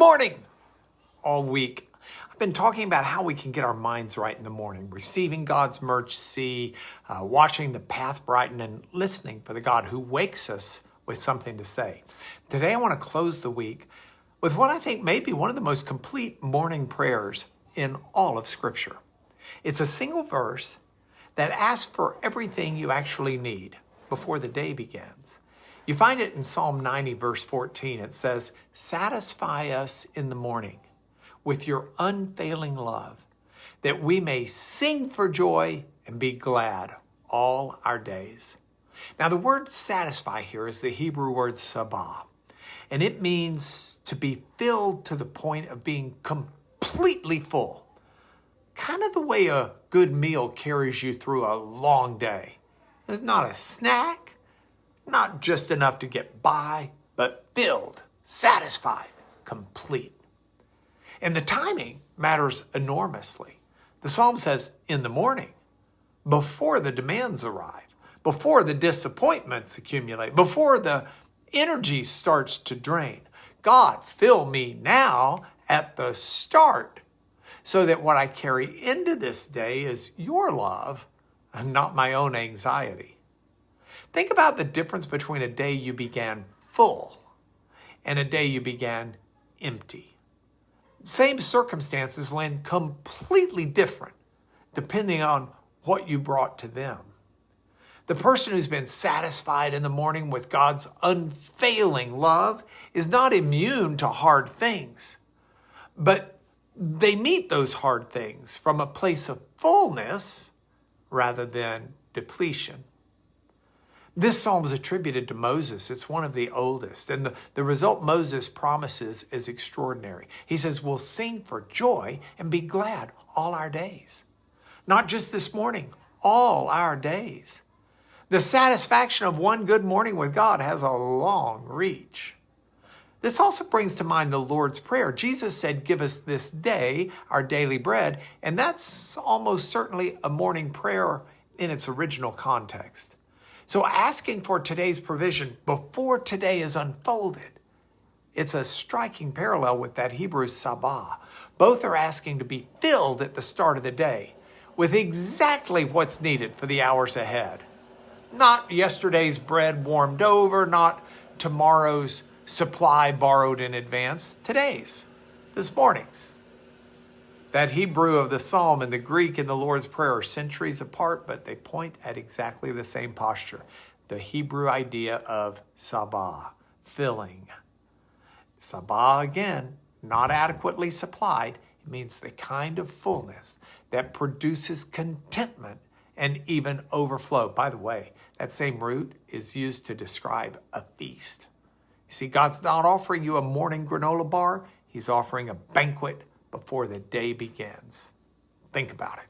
morning. All week, I've been talking about how we can get our minds right in the morning, receiving God's mercy, watching the path brighten, and listening for the God who wakes us with something to say. Today, I want to close the week with what I think may be one of the most complete morning prayers in all of Scripture. It's a single verse that asks for everything you actually need before the day begins. You find it in Psalm 90, verse 14. It says, "Satisfy us in the morning with your unfailing love, that we may sing for joy and be glad all our days." Now, the word satisfy here is the Hebrew word sabah, and it means to be filled to the point of being completely full. Kind of the way a good meal carries you through a long day. It's not a snack, not just enough to get by, but filled, satisfied, complete. And the timing matters enormously. The psalm says in the morning, before the demands arrive, before the disappointments accumulate, before the energy starts to drain. God, fill me now at the start so that what I carry into this day is your love and not my own anxiety. Think about the difference between a day you began full and a day you began empty. Same circumstances land completely different depending on what you brought to them. The person who's been satisfied in the morning with God's unfailing love is not immune to hard things, but they meet those hard things from a place of fullness rather than depletion. This psalm is attributed to Moses. It's one of the oldest. And the result Moses promises is extraordinary. He says, we'll sing for joy and be glad all our days. Not just this morning, all our days. The satisfaction of one good morning with God has a long reach. This also brings to mind the Lord's Prayer. Jesus said, give us this day our daily bread. And that's almost certainly a morning prayer in its original context. So asking for today's provision before today is unfolded, it's a striking parallel with that Hebrew sabah. Both are asking to be filled at the start of the day with exactly what's needed for the hours ahead. Not yesterday's bread warmed over, not tomorrow's supply borrowed in advance, today's, this morning's. That Hebrew of the Psalm and the Greek in the Lord's Prayer are centuries apart, but they point at exactly the same posture. The Hebrew idea of sabah, filling. Sabah, again, not adequately supplied. It means the kind of fullness that produces contentment and even overflow. By the way, that same root is used to describe a feast. You see, God's not offering you a morning granola bar. He's offering a banquet before the day begins. Think about it.